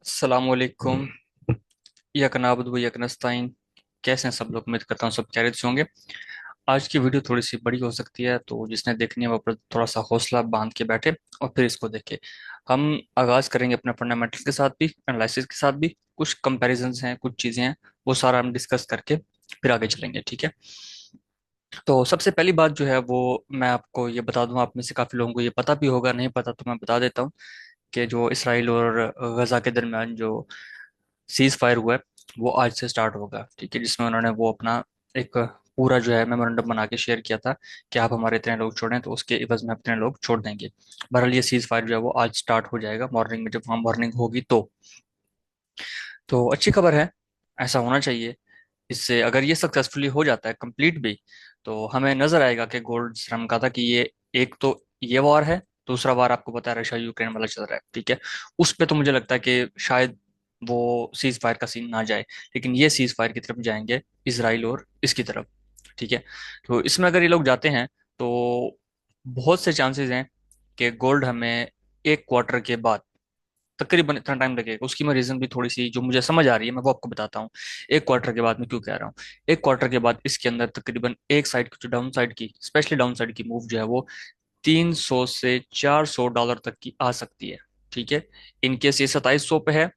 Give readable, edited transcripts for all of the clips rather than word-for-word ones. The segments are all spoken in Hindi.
अस्सलामुअलैकुम। यक नाबुदु व यक नस्तईन। कैसे हैं सब लोग? उम्मीद करता हूँ सब खैरियत से होंगे। आज की वीडियो थोड़ी सी बड़ी हो सकती है, तो जिसने देखनी है वो अपना थोड़ा सा हौसला बांध के बैठे और फिर इसको देखे। हम आगाज करेंगे अपने फंडामेंटल के साथ भी, एनालिसिस के साथ भी। कुछ कंपैरिजंस हैं, कुछ चीज़ें हैं, वो सारा हम डिस्कस करके फिर आगे चलेंगे, ठीक है? तो सबसे पहली बात जो है वो मैं आपको ये बता दूं, आप में से काफ़ी लोगों को ये पता भी होगा, नहीं पता तो मैं बता देता हूँ कि जो इसराइल और गजा के दरमियान जो सीज फायर हुआ है वो आज से स्टार्ट होगा, ठीक है? जिसमें उन्होंने वो अपना एक पूरा जो है मेमोरेंडम बना के शेयर किया था कि आप हमारे इतने लोग छोड़ें तो उसके इवज में इतने लोग छोड़ देंगे। बहरहाल ये सीज फायर जो है वो आज स्टार्ट हो जाएगा मॉर्निंग में, जब वहाँ मॉर्निंग होगी तो अच्छी खबर है। ऐसा होना चाहिए। इससे अगर ये सक्सेसफुली हो जाता है कंप्लीट भी, तो हमें नजर आएगा कि गोल्ड श्रम का था कि ये एक तो ये वॉर है, दूसरा वार आपको पता है रशिया यूक्रेन वाला चल रहा है, ठीक है? उस पे तो मुझे लगता है कि शायद वो सीज फायर का सीन ना जाए, लेकिन ये सीज फायर की तरफ जाएंगे, इसराइल और इसकी तरफ, ठीक है? तो इसमें अगर ये लोग जाते हैं तो बहुत से चांसेस हैं कि गोल्ड हमें एक क्वार्टर के बाद, तकरीबन इतना टाइम लगेगा, उसकी मैं रीजन भी थोड़ी सी जो मुझे समझ आ रही है मैं वो आपको बताता हूँ। एक क्वार्टर के बाद मैं क्यों कह रहा हूँ? एक क्वार्टर के बाद इसके अंदर तकरीबन एक साइड की जो डाउन साइड की, स्पेशली डाउन साइड की मूव जो है वो 300 से $400 तक की आ सकती है, ठीक है? इनकेस ये 2700 पे है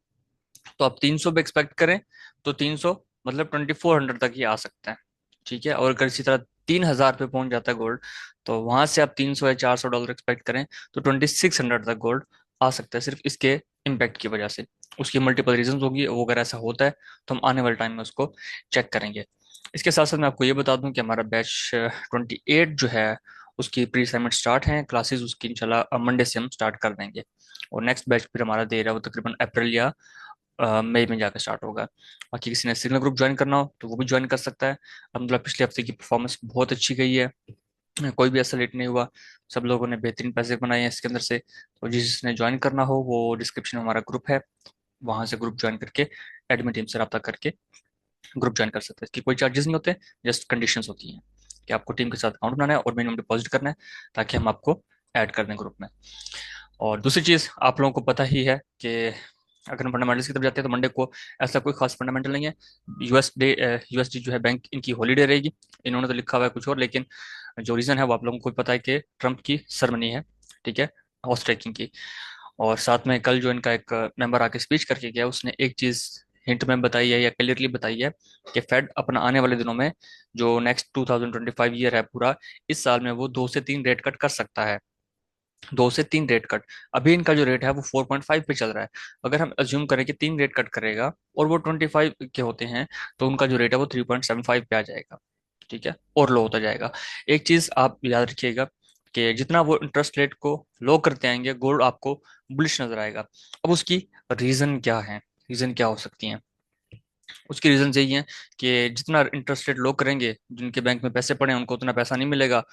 तो आप 300 पे एक्सपेक्ट करें, तो 300 मतलब 2400 तक ही आ सकता है, ठीक है? और अगर इसी तरह 3000 पे पहुंच जाता है गोल्ड, तो वहां से आप 300 या $400 एक्सपेक्ट करें तो 2600 तक गोल्ड आ सकता है, सिर्फ इसके इम्पैक्ट की वजह से। उसकी मल्टीपल रीजन होगी, वो अगर ऐसा होता है तो हम आने वाले टाइम में उसको चेक करेंगे। इसके साथ साथ मैं आपको ये बता दूं कि हमारा बैच 28 जो है उसकी प्री असाइनमेंट स्टार्ट है, क्लासेस उसकी इंशाल्लाह मंडे से हम स्टार्ट कर देंगे। और नेक्स्ट बैच फिर हमारा दे रहा है वो तकरीबन अप्रैल या मई में जाकर स्टार्ट होगा। बाकी किसी ने सिग्नल ग्रुप ज्वाइन करना हो तो वो भी ज्वाइन कर सकता है। अलहमदिल्ला पिछले हफ्ते की परफॉर्मेंस बहुत अच्छी गई है, कोई भी ऐसा लेट नहीं हुआ। सब लोगों ने बेहतरीन पैसे बनाए हैं इसके अंदर से। तो जिसने ज्वाइन करना हो वो डिस्क्रिप्शन में हमारा ग्रुप है, वहां से ग्रुप ज्वाइन करके एडमिन टीम से रब्ता करके ग्रुप ज्वाइन कर सकते हैं। इसकी कोई चार्जेस नहीं होते, जस्ट कंडीशंस होती हैं कि आपको टीम के साथ अकाउंट बनाना है और मिनिमम डिपॉजिट करना है ताकि हम आपको ऐड कर दें ग्रुप में। और दूसरी चीज आप लोगों को पता ही है कि अगर हम फंडामेंटल्स की तरफ जाते हैं तो मंडे को ऐसा कोई खास फंडामेंटल नहीं है। यूएसडी जो है बैंक इनकी हॉलीडे रहेगी। इन्होंने तो लिखा हुआ है कुछ और, लेकिन जो रीजन है वो आप लोगों को भी पता है कि ट्रम्प की सरमनी है, ठीक है, हॉर्स ट्रैकिंग की। और साथ में कल जो इनका एक मेंबर आके स्पीच करके गया, उसने एक चीज हिंट में बताई है या क्लियरली बताई है कि फेड अपना आने वाले दिनों में, जो नेक्स्ट 2025 ईयर है पूरा, इस साल में वो 2 से 3 रेट कट कर सकता है। 2 से 3 रेट कट। अभी इनका जो रेट है वो 4.5 पे चल रहा है। अगर हम अज्यूम करें कि 3 रेट कट करेगा और वो 25 के होते हैं, तो उनका जो रेट है वो 3.75 पे आ जाएगा, ठीक है, और लो होता जाएगा। एक चीज आप याद रखिएगा कि जितना वो इंटरेस्ट रेट को लो करते आएंगे, गोल्ड आपको बुलिश नजर आएगा। अब उसकी रीजन क्या है, रीजन क्या हो सकती हैं? उसकी रीजन यही है कि जितना इंटरेस्ट रेट लो करेंगे, जिनके बैंक में पैसे पड़े हैं उनको उतना पैसा नहीं मिलेगा।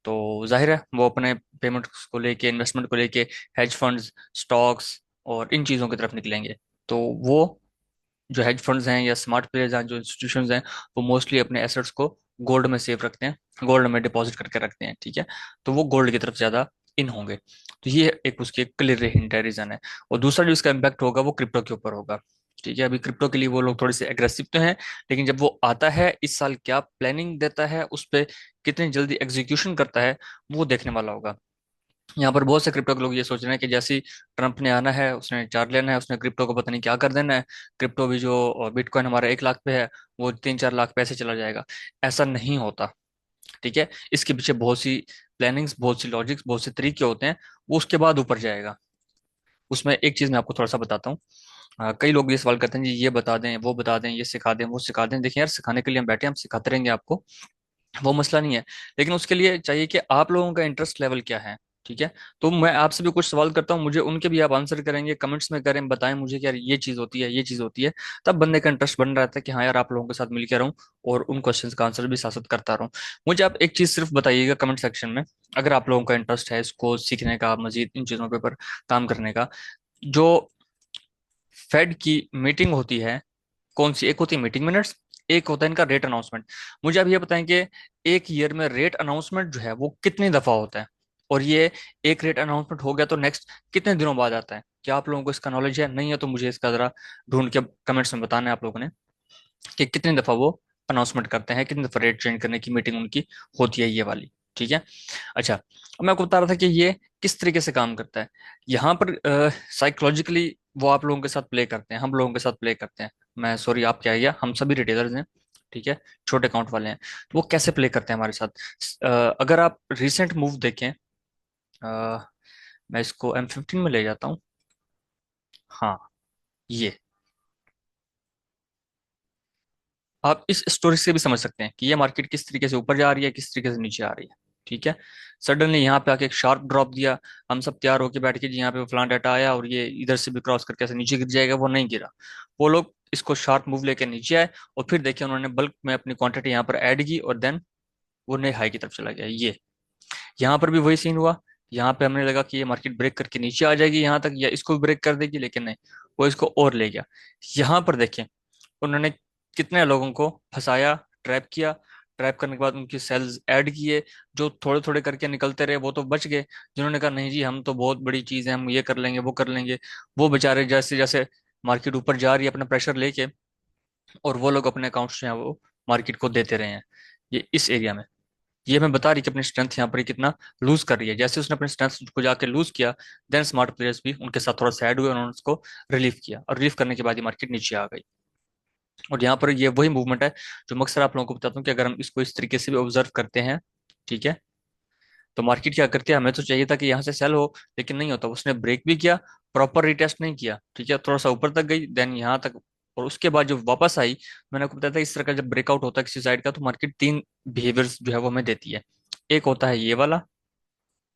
तो जाहिर है वो अपने पेमेंट को लेके, इन्वेस्टमेंट को लेके हेज फंड्स, स्टॉक्स और इन चीज़ों की तरफ निकलेंगे। तो वो जो हेज फंड्स हैं या स्मार्ट प्लेयर्स हैं, जो इंस्टीट्यूशंस हैं, वो मोस्टली अपने एसेट्स को गोल्ड में सेव रखते हैं, गोल्ड में डिपॉजिट करके रखते हैं, ठीक है? तो वो गोल्ड की तरफ ज़्यादा इन होंगे। तो ये एक उसकी क्लियर हिंट है, रीजन है। और दूसरा जो इसका इम्पैक्ट होगा वो क्रिप्टो के ऊपर होगा, ठीक है? अभी क्रिप्टो के लिए वो लोग थोड़े से एग्रेसिव तो हैं, लेकिन जब वो आता है इस साल क्या प्लानिंग देता है, उस पर कितनी जल्दी एग्जीक्यूशन करता है, वो देखने वाला होगा। यहाँ पर बहुत से क्रिप्टो के लोग ये सोच रहे हैं कि जैसे ही ट्रंप ने आना है, उसने चार्ज लेना है, उसने क्रिप्टो को पता नहीं क्या कर देना है। क्रिप्टो भी जो बिटकॉइन हमारा 1 लाख पे है, वो 3-4 लाख पैसे चला जाएगा। ऐसा नहीं होता, ठीक है? इसके पीछे बहुत सी प्लानिंग्स, बहुत सी लॉजिक्स, बहुत से तरीके होते हैं। वो उसके बाद ऊपर जाएगा। उसमें एक चीज मैं आपको थोड़ा सा बताता हूँ। कई लोग ये सवाल करते हैं जी ये बता दें, वो बता दें, ये सिखा दें, वो सिखा दें। देखिए यार, सिखाने के लिए हम बैठे हैं, हम सिखाते रहेंगे आपको, वो मसला नहीं है। लेकिन उसके लिए चाहिए कि आप लोगों का इंटरेस्ट लेवल क्या है, ठीक है? तो मैं आपसे भी कुछ सवाल करता हूँ, मुझे उनके भी आप आंसर करेंगे, कमेंट्स में करें, बताएं मुझे कि यार ये चीज होती है, ये चीज होती है। तब बंदे का इंटरेस्ट बन रहा था कि हाँ यार आप लोगों के साथ मिलकर रहूं और उन क्वेश्चंस का आंसर भी साथ साथ करता रहूं। मुझे आप एक चीज सिर्फ बताइएगा कमेंट सेक्शन में, अगर आप लोगों का इंटरेस्ट है इसको सीखने का, मजीद इन चीजों के ऊपर काम करने का। जो फेड की मीटिंग होती है, कौन सी? एक होती है मीटिंग मिनट्स, एक होता है इनका रेट अनाउंसमेंट। मुझे आप ये बताएं कि एक ईयर में रेट अनाउंसमेंट जो है वो कितनी दफा होता है? और ये एक रेट अनाउंसमेंट हो गया तो नेक्स्ट कितने दिनों बाद आता है? क्या आप लोगों को इसका नॉलेज है? नहीं है तो मुझे इसका जरा ढूंढ के कमेंट्स में बताना है आप लोगों ने कि कितनी दफा वो अनाउंसमेंट करते हैं, कितनी दफा रेट चेंज करने की मीटिंग उनकी होती है, ये वाली। ठीक है। अच्छा, अब मैं आपको बता रहा था कि ये किस तरीके से काम करता है। यहाँ पर साइकोलॉजिकली वो आप लोगों के साथ प्ले करते हैं, हम लोगों के साथ प्ले करते हैं। मैं सॉरी, आप क्या गया, हम सभी रिटेलर्स हैं, ठीक है, छोटे अकाउंट वाले हैं। तो वो कैसे प्ले करते हैं हमारे साथ? अगर आप रिसेंट मूव देखें, मैं इसको M15 में ले जाता हूँ। हाँ, ये आप इस स्टोरी से भी समझ सकते हैं कि ये मार्केट किस तरीके से ऊपर जा रही है, किस तरीके से नीचे आ रही है। ठीक है। सडनली यहाँ पे आके एक शार्प ड्रॉप दिया, हम सब तैयार होके बैठ के जी यहाँ पे फलान डाटा आया और ये इधर से भी क्रॉस करके ऐसे नीचे गिर जाएगा, वो नहीं गिरा। वो लोग इसको शार्प मूव लेके नीचे आए और फिर देखिए उन्होंने बल्क में अपनी क्वांटिटी यहाँ पर ऐड की और देन वो नए हाई की तरफ चला गया। ये यहाँ पर भी वही सीन हुआ। यहाँ पे हमने लगा कि ये मार्केट ब्रेक करके नीचे आ जाएगी यहाँ तक या इसको भी ब्रेक कर देगी, लेकिन नहीं, वो इसको और ले गया। यहाँ पर देखें उन्होंने कितने लोगों को फंसाया, ट्रैप किया। ट्रैप करने के बाद उनकी सेल्स ऐड किए। जो थोड़े थोड़े करके निकलते रहे वो तो बच गए, जिन्होंने कहा नहीं जी हम तो बहुत बड़ी चीज है, हम ये कर लेंगे वो कर लेंगे, वो बेचारे जैसे जैसे मार्केट ऊपर जा रही है अपना प्रेशर लेके, और वो लोग अपने अकाउंट्स जो है वो मार्केट को देते रहे हैं। ये इस एरिया में, ये मैं बता रही कि अपनी स्ट्रेंथ यहाँ पर ये कितना लूज कर रही है। जैसे उसने अपनी स्ट्रेंथ को जाके लूज किया, देन स्मार्ट प्लेयर्स भी उनके साथ थोड़ा सैड हुए, उन्होंने उसको रिलीव किया और रिलीव करने के बाद ये मार्केट नीचे आ गई। और यहाँ पर ये वही मूवमेंट है जो मैं अक्सर आप लोगों को बताता हूँ कि अगर हम इसको इस तरीके से भी ऑब्जर्व करते हैं, ठीक है, तो मार्केट क्या करती है, हमें तो चाहिए था कि यहाँ से सेल हो, लेकिन नहीं होता। उसने ब्रेक भी किया, प्रॉपर रिटेस्ट नहीं किया, ठीक है, थोड़ा सा ऊपर तक गई, देन यहाँ तक, और उसके बाद जब वापस आई, मैंने आपको बताया था इस तरह का जब ब्रेकआउट होता है किसी साइड का तो मार्केट तीन बिहेवियर्स जो है वो हमें देती है। एक होता है ये वाला,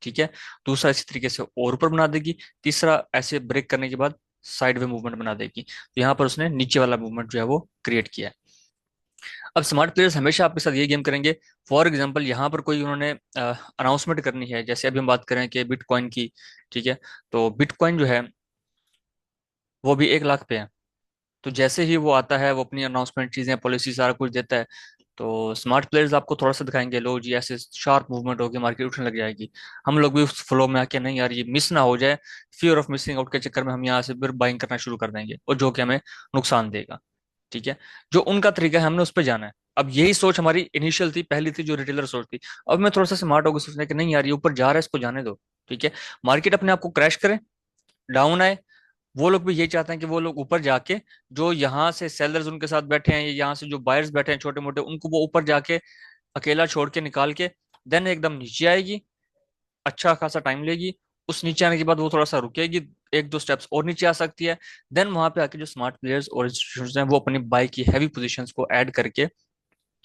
ठीक है, दूसरा इसी तरीके से और ऊपर बना देगी, तीसरा ऐसे ब्रेक करने के बाद साइड वे मूवमेंट बना देगी। तो यहाँ पर उसने नीचे वाला मूवमेंट जो है वो क्रिएट किया है। अब स्मार्ट प्लेयर्स हमेशा आपके साथ ये गेम करेंगे। फॉर एग्जांपल यहाँ पर कोई उन्होंने अनाउंसमेंट करनी है, जैसे अभी हम बात करें कि बिटकॉइन की, ठीक है, तो बिटकॉइन जो है वो भी 1 लाख पे है। तो जैसे ही वो आता है वो अपनी अनाउंसमेंट चीजें पॉलिसी सारा कुछ देता है, तो स्मार्ट प्लेयर्स आपको थोड़ा सा दिखाएंगे, लो जी ऐसे शार्प मूवमेंट होगी मार्केट उठने लग जाएगी। हम लोग भी उस फ्लो में आके नहीं यार ये मिस ना हो जाए, फियर ऑफ मिसिंग आउट के चक्कर में हम यहाँ से फिर बाइंग करना शुरू कर देंगे और जो कि हमें नुकसान देगा। ठीक है। जो उनका तरीका है हमने उस पर जाना है। अब यही सोच हमारी इनिशियल थी, पहली थी जो रिटेलर सोच थी। अब मैं थोड़ा सा स्मार्ट होकर सोचने कि नहीं यार ये ऊपर जा रहा है, इसको जाने दो। ठीक है। मार्केट अपने आप को क्रैश करे, डाउन आए, वो लोग भी यही चाहते हैं कि वो लोग ऊपर जाके, जो यहाँ से सेलर्स उनके साथ बैठे हैं या यहाँ से जो बायर्स बैठे हैं छोटे मोटे, उनको वो ऊपर जाके अकेला छोड़ के निकाल के देन एकदम नीचे आएगी, अच्छा खासा टाइम लेगी। उस नीचे आने के बाद वो थोड़ा सा रुकेगी, 1-2 स्टेप्स और नीचे आ सकती है। देन वहां पे आके जो स्मार्ट प्लेयर्स और इंस्टीट्यूशंस हैं वो अपनी बाई की हैवी पोजीशंस को ऐड करके,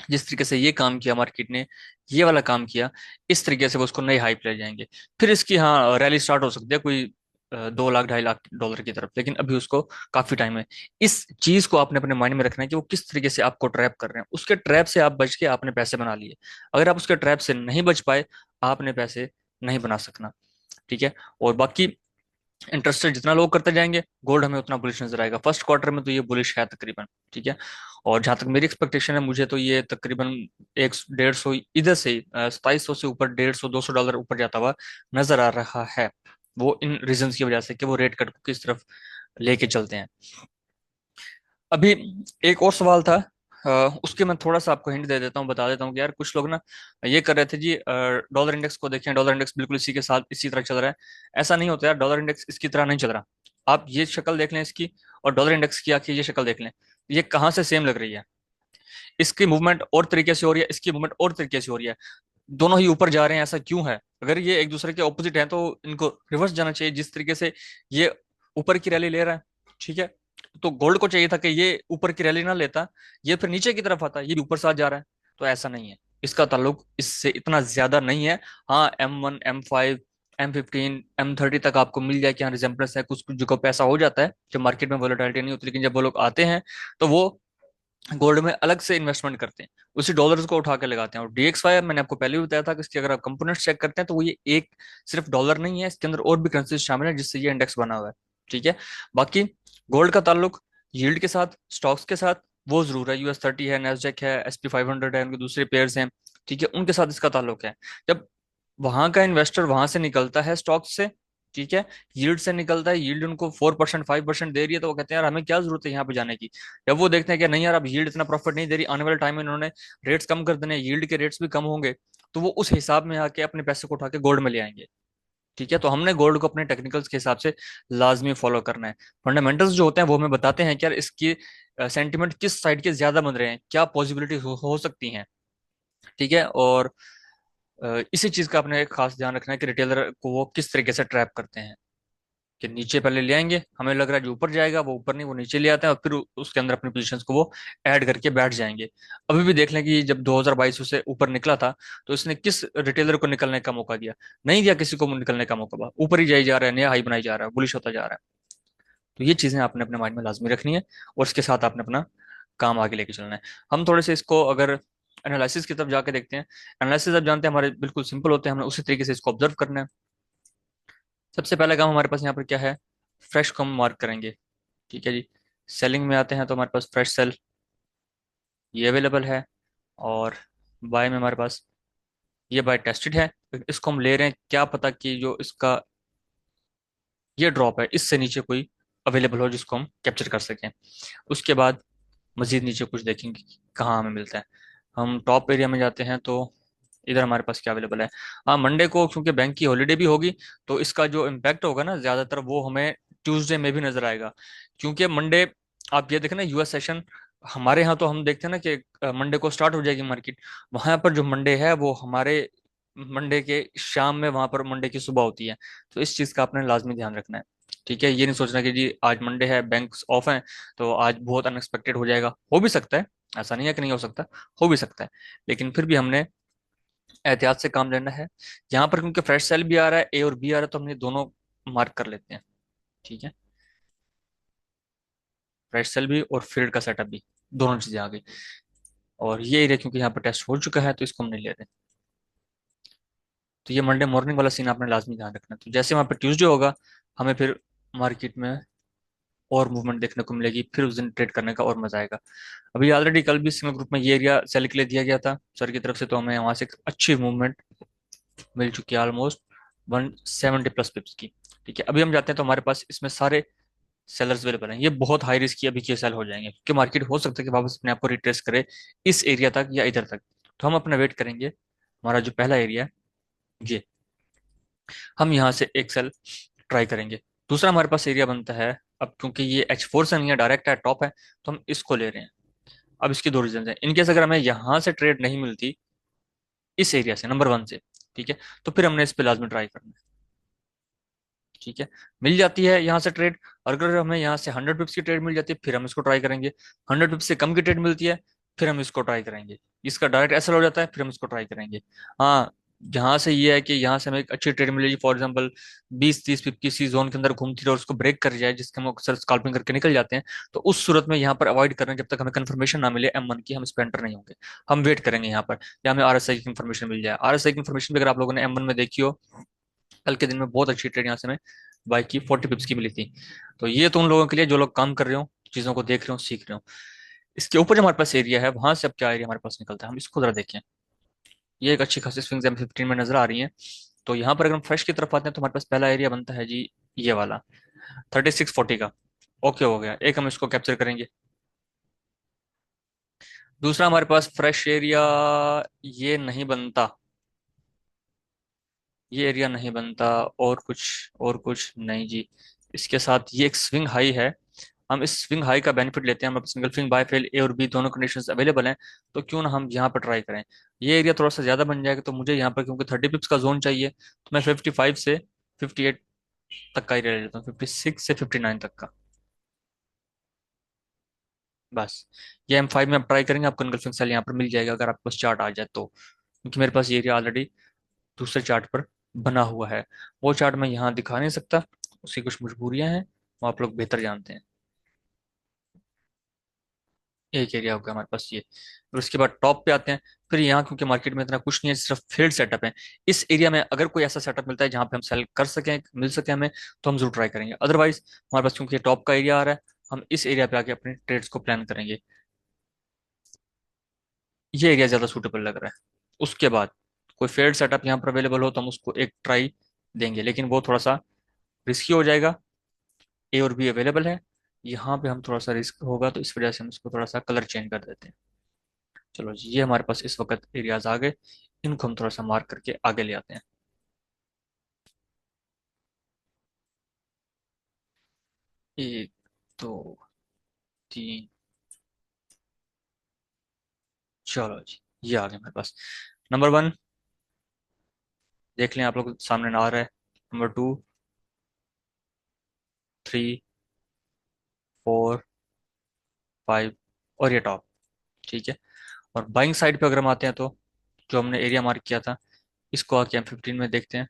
जिस तरीके से ये काम किया मार्केट ने, ये वाला काम किया, इस तरीके से वो उसको नई हाइप ले जाएंगे। फिर इसकी हाँ रैली स्टार्ट हो सकती है कोई 2 लाख $2.5 लाख की तरफ, लेकिन अभी उसको काफी टाइम है। इस चीज को आपने अपने माइंड में रखना है कि वो किस तरीके से आपको ट्रैप कर रहे हैं, उसके ट्रैप से आप बच के आपने पैसे बना लिए। अगर आप उसके ट्रैप से नहीं बच पाए, आपने पैसे नहीं बना सकना। ठीक है। और बाकी इंटरेस्ट रेट जितना लोग करते जाएंगे, गोल्ड हमें उतना बुलिश नजर आएगा। फर्स्ट क्वार्टर में तो ये बुलिश है तकरीबन। ठीक है। और जहां तक मेरी एक्सपेक्टेशन है, मुझे तो ये तकरीबन 150 इधर से 2700 से ऊपर, 150-200 डॉलर ऊपर जाता हुआ नजर आ रहा है। वो इन रीजंस की वजह से कि वो रेट कट को किस तरफ लेके चलते हैं। अभी एक और सवाल था, उसके मैं थोड़ा सा आपको हिंट दे देता हूँ, बता देता हूँ कि यार कुछ लोग ना ये कर रहे थे जी, डॉलर इंडेक्स को देखें, डॉलर इंडेक्स बिल्कुल इसी के साथ इसी तरह चल रहा है। ऐसा नहीं होता यार, डॉलर इंडेक्स इसकी तरह नहीं चल रहा। आप ये शक्ल देख लें इसकी, और डॉलर इंडेक्स की आके ये शक्ल देख लें, ये कहाँ से सेम लग रही है। इसकी मूवमेंट और तरीके से हो रही है, इसकी मूवमेंट और तरीके से हो रही है, दोनों ही ऊपर जा रहे हैं। ऐसा क्यों है? अगर ये एक दूसरे के ऑपोजिट हैं तो इनको रिवर्स जाना चाहिए, जिस तरीके से ये ऊपर की रैली ले रहा है। ठीक है। तो गोल्ड को चाहिए था कि ये ऊपर की रैली ना लेता, ये फिर नीचे की तरफ आता, ये भी ऊपर साथ जा रहा है। तो ऐसा नहीं है, इसका ताल्लुक इससे इतना ज्यादा नहीं है। हाँ, M1 M5 M15 M30 तक आपको मिल जाए कि हाँ रिजेम्बलेंस है, कुछ कुछ जगह पे ऐसा हो जाता है जब मार्केट में वोलेटिलिटी नहीं होती, लेकिन जब वो लोग आते हैं तो वो गोल्ड में अलग से इन्वेस्टमेंट करते हैं, उसी डॉलर्स को उठा के लगाते हैं। और DXY मैंने आपको पहले भी बताया था कि इसके अगर आप कंपोनेंट्स चेक करते हैं तो वो ये एक सिर्फ डॉलर नहीं है, इसके अंदर और भी करेंसीज शामिल है जिससे ये इंडेक्स बना हुआ है। ठीक है। बाकी गोल्ड का ताल्लुक यील्ड के साथ, स्टॉक्स के साथ वो जरूर है, US30 है, NASDAQ है, SP 500 है, उनके दूसरे पेयर्स हैं, ठीक है, उनके साथ इसका ताल्लुक है। जब वहां का इन्वेस्टर वहां से निकलता है स्टॉक्स से, ठीक है, यील्ड से निकलता है, यील्ड उनको 4% 5% दे रही है, तो वो कहते हैं यार हमें क्या जरूरत है यहाँ पे जाने की। जब वो देखते हैं कि नहीं यार अब यील्ड इतना प्रॉफिट नहीं दे रही, आने वाले टाइम में इन्होंने रेट्स कम कर देने, यील्ड के रेट्स भी कम होंगे, तो वो उस हिसाब में आके अपने पैसे को उठा के गोल्ड में ले आएंगे। ठीक है, तो हमने गोल्ड को अपने टेक्निकल्स के हिसाब से लाजमी फॉलो करना है। फंडामेंटल्स जो होते हैं वो हमें बताते हैं कि यार इसकी सेंटिमेंट किस साइड के ज्यादा बन रहे हैं, क्या पॉसिबिलिटी हो सकती हैं। ठीक है, और इसी चीज का अपने खास ध्यान रखना है कि रिटेलर को वो किस तरीके से ट्रैप करते हैं, कि नीचे पहले ले आएंगे, हमें लग रहा है जो ऊपर जाएगा वो ऊपर नहीं, वो नीचे ले आते हैं और फिर उसके अंदर अपनी पोजीशंस को वो ऐड करके बैठ जाएंगे। अभी भी देख लें कि जब 2022 उसे ऊपर निकला था, तो इसने किस रिटेलर को निकलने का मौका दिया? नहीं दिया किसी को निकलने का मौका, ऊपर ही जाई जा रहा है, नया हाई बनाई जा रहा है, बुलिश होता जा रहा है। तो ये चीजें आपने अपने माइंड में लाजमी रखनी है, और इसके साथ आपने अपना काम आगे लेके चलना है। हम थोड़े से इसको अगर एनालिसिस की तरफ जाके देखते हैं, एनालिसिस आप जानते हैं हमारे बिल्कुल सिंपल होते हैं, हमने उसी तरीके से इसको ऑब्जर्व करना है। सबसे पहला काम हमारे पास यहाँ पर क्या है? फ्रेश को हम मार्क करेंगे। ठीक है जी, सेलिंग में आते हैं तो हमारे पास फ्रेश सेल ये अवेलेबल है, और बाय में हमारे पास ये बाय टेस्टेड है। इसको हम ले रहे हैं, क्या पता कि जो इसका ये ड्रॉप है इससे नीचे कोई अवेलेबल हो जिसको हम कैप्चर कर सकें। उसके बाद मजीद नीचे कुछ देखेंगे कि कहाँ हमें मिलता है। हम टॉप एरिया में जाते हैं तो इधर हमारे पास क्या अवेलेबल है। हाँ, मंडे को क्योंकि बैंक की हॉलीडे भी होगी, तो इसका जो इम्पैक्ट होगा ना ज्यादातर वो हमें ट्यूसडे में भी नजर आएगा। क्योंकि मंडे आप ये देखें ना, यूएस सेशन हमारे यहाँ तो हम देखते हैं ना कि मंडे को स्टार्ट हो जाएगी मार्केट, वहां पर जो मंडे है वो हमारे मंडे के शाम में वहां पर मंडे की सुबह होती है। तो इस चीज का आपने लाजमी ध्यान रखना है। ठीक है, ये नहीं सोचना कि जी आज मंडे है बैंक ऑफ है तो आज बहुत अनएक्सपेक्टेड हो जाएगा, हो भी सकता है, ऐसा नहीं है कि नहीं हो सकता, हो भी सकता है, लेकिन फिर भी हमने एहतियात से काम लेना है। यहाँ पर क्योंकि फ्रेश सेल भी आ रहा है, ए और बी आ रहा है, तो हमने दोनों मार्क कर लेते हैं। ठीक है, फ्रेश सेल भी और फील्ड का सेटअप भी, दोनों चीजें आ गई। और ये एरिया क्योंकि यहाँ पर टेस्ट हो चुका है तो इसको हम नहीं ले रहे। तो ये मंडे मॉर्निंग वाला सीन आपने लाजमी ध्यान रखना। तो जैसे वहाँ पर ट्यूसडे होगा, हमें फिर मार्केट में और मूवमेंट देखने को मिलेगी, फिर उस दिन ट्रेड करने का और मजा आएगा। अभी ऑलरेडी कल भी सिंगल ग्रुप में ये एरिया सेल के लिए दिया गया था सर की तरफ से, तो हमें वहां से एक अच्छी मूवमेंट मिल चुकी है, ऑलमोस्ट 170 प्लस पिप्स की। ठीक है, अभी हम जाते हैं तो हमारे पास इसमें सारे सेलर्स अवेलेबल हैं। ये बहुत हाई रिस्क की अभी के सेल हो जाएंगे, क्योंकि मार्केट हो सकता है कि वापस अपने आप को रिट्रेस करे इस एरिया तक या इधर तक। तो हम अपना वेट करेंगे। हमारा जो पहला एरिया है ये, हम यहाँ से एक सेल ट्राई करेंगे। दूसरा हमारे पास एरिया बनता है, अब क्योंकि ये H4 से नहीं है, डायरेक्ट है, टॉप है, तो हम इसको ले रहे हैं। अब इसकी दो रीजन है, इनकेस अगर हमें यहाँ से ट्रेड नहीं मिलती इस एरिया से नंबर वन से, ठीक है, तो फिर हमने इस पे लाजमी ट्राई करना है। ठीक है, मिल जाती है यहाँ से ट्रेड, और अगर हमें यहाँ से 100 पिप्स की ट्रेड मिल जाती है फिर हम इसको ट्राई करेंगे। 100 पिप्स से कम की ट्रेड मिलती है फिर हम इसको ट्राई करेंगे। इसका डायरेक्ट एसएल हो जाता है फिर हम इसको ट्राई करेंगे। हाँ, यहाँ से ये है कि यहाँ से हमें एक अच्छी ट्रेड मिलेगी, फॉर एग्जांपल 20-30 पिप किसी जोन के अंदर घूमती रहे और उसको ब्रेक कर जाए, जिसके हम अक्सर स्कैल्पिंग करके निकल जाते हैं, तो उस सूरत में यहाँ पर अवॉइड करना, जब तक हमें कंफर्मेशन ना मिले M1 की हम इस पे एंटर नहीं होंगे। हम वेट करेंगे यहाँ पर, या हमें RSI की इन्फॉर्मेशन मिल जाए। RSI की इन्फॉर्मेशन भी अगर आप लोगों ने M1 में देखी हो, कल के दिन में बहुत अच्छी ट्रेड यहाँ से हमें बाइक की 40 पिप्स की मिली थी। तो ये तो उन लोगों के लिए जो लोग काम कर रहे हो, चीज़ों को देख रहे हो, सीख रहे हो। इसके ऊपर जो हमारे पास एरिया है वहां से अब क्या एरिया हमारे पास निकलता है, हम इसको जरा देखें। ये एक अच्छी खासी स्विंग्स M15 में नजर आ रही हैं। तो यहाँ पर अगर हम फ्रेश की तरफ आते हैं तो हमारे पास पहला एरिया बनता है जी ये वाला, 3640 का। ओके हो गया, एक हम इसको कैप्चर करेंगे। दूसरा हमारे पास फ्रेश एरिया ये नहीं बनता, ये एरिया नहीं बनता, और कुछ नहीं जी। इसके साथ ये एक स्विंग हाई है, हम इस स्विंग हाई का बेनिफिट लेते हैं, हम सिंगल स्विंग बाय फेल ए और बी दोनों कंडीशंस अवेलेबल हैं, तो क्यों ना हम यहाँ पर ट्राई करें। ये एरिया थोड़ा सा ज्यादा बन जाएगा, तो मुझे यहाँ पर क्योंकि 30 पिप्स का जोन चाहिए, तो मैं 55 से 58 तक का एरिया ले लेता हूँ, 56 से 59 तक का, बस। ये M5 में आप ट्राई करेंगे, आपको इनगल्फिंग सेल यहाँ पर मिल जाएगा अगर आपके पास चार्ट आ जाए तो, क्योंकि मेरे पास ये एरिया ऑलरेडी दूसरे चार्ट पर बना हुआ है। वो चार्ट मैं यहाँ दिखा नहीं सकता, उसकी कुछ मजबूरियां हैं, वो आप लोग बेहतर जानते हैं। एक एरिया होगा हमारे पास ये, और उसके बाद टॉप पे आते हैं। फिर यहाँ क्योंकि मार्केट में इतना कुछ नहीं है, सिर्फ फील्ड सेटअप है, इस एरिया में अगर कोई ऐसा सेटअप मिलता है जहाँ पे हम सेल कर सकें, मिल सके हमें, तो हम जरूर ट्राई करेंगे। अदरवाइज हमारे पास क्योंकि टॉप का एरिया आ रहा है, हम इस एरिया पे आके अपने ट्रेड्स को प्लान करेंगे। ये एरिया ज्यादा सूटेबल लग रहा है। उसके बाद कोई फेड सेटअप यहाँ पर अवेलेबल हो तो हम उसको एक ट्राई देंगे, लेकिन वो थोड़ा सा रिस्की हो जाएगा। ए और बी अवेलेबल है, यहाँ पे हम थोड़ा सा रिस्क होगा, तो इस वजह से हम इसको थोड़ा सा कलर चेंज कर देते हैं। चलो जी, ये हमारे पास इस वक्त एरियाज आ गए। इनको हम थोड़ा सा मार्क करके आगे ले आते हैं। 1, 2, 3। चलो जी, ये आ गया हमारे पास। नंबर 1 देख लें, आप लोग सामने आ रहा है। नंबर 2, 3, 4, 5 और ये टॉप। ठीक है। और बाइंग साइड पे अगर हम आते हैं तो जो हमने एरिया मार्क किया था, इसको आके हम 15 में देखते हैं।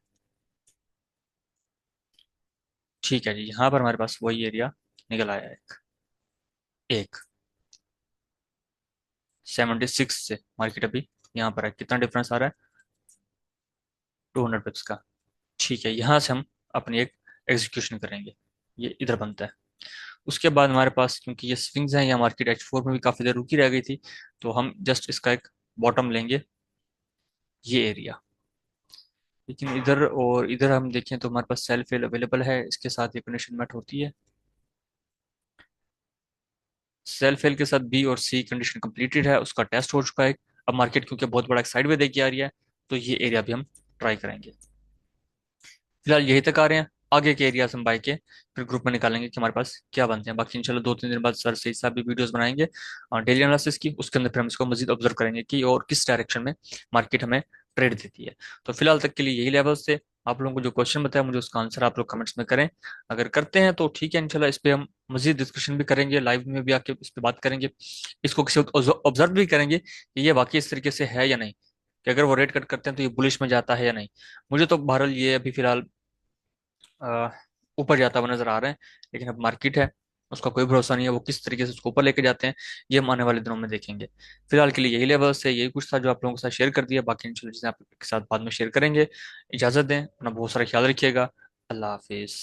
ठीक है जी, यहाँ पर हमारे पास वही एरिया निकल आया है। एक 76 से मार्केट अभी यहाँ पर है, कितना डिफरेंस आ रहा है? 200 पिप्स का। ठीक है, यहाँ से हम अपनी एक एग्जीक्यूशन करेंगे। ये इधर बनता है। उसके बाद हमारे पास, क्योंकि ये स्विंग्स हैं, या मार्केट H4 में भी काफ़ी देर रुकी रह गई थी, तो हम जस्ट इसका एक बॉटम लेंगे, ये एरिया। लेकिन इधर और इधर हम देखें तो हमारे पास सेल फेल अवेलेबल है, इसके साथ ये कंडीशन मैट होती है। सेल फेल के साथ बी और सी कंडीशन कंप्लीटेड है, उसका टेस्ट हो चुका है। अब मार्केट क्योंकि बहुत बड़ा एक साइड में देखी आ रही है, तो ये एरिया भी हम ट्राई करेंगे। फिलहाल यही तक आ रहे हैं। आगे के एरियाज हम बाय के फिर ग्रुप में निकालेंगे कि हमारे पास क्या बनते हैं। बाकी इंशाल्लाह 2-3 दिन बाद सर से हिसाब भी वीडियोस बनाएंगे और डेली एनालिसिस की, उसके अंदर फिर हम इसको मजीद ऑब्जर्व करेंगे कि और किस डायरेक्शन में मार्केट हमें ट्रेड देती है। तो फिलहाल तक के लिए यही लेवल्स थे। आप लोगों को जो क्वेश्चन बताया, मुझे उसका आंसर आप लोग कमेंट्स में करें। अगर करते हैं तो ठीक है, इंशाल्लाह इस पे हम मजीद डिस्कशन भी करेंगे, लाइव में भी आके इस पे बात करेंगे। इसको किसी वक्त ऑब्जर्व भी करेंगे कि ये वाकई इस तरीके से है या नहीं, कि अगर वो रेट कट करते हैं तो ये बुलिश में जाता है या नहीं। मुझे तो बहरहाल ये अभी फिलहाल अ, ऊपर जाता हुआ नजर आ रहा है। लेकिन अब मार्केट है, उसका कोई भरोसा नहीं है, वो किस तरीके से उसको ऊपर लेके जाते हैं, ये हम आने वाले दिनों में देखेंगे। फिलहाल के लिए यही लेवल्स है, यही कुछ था जो आप लोगों के साथ शेयर कर दिया। बाकी इंशाल्लाह चीजें आपके साथ बाद में शेयर करेंगे। इजाजत दें, अपना बहुत सारा ख्याल रखिएगा। अल्लाह हाफिज।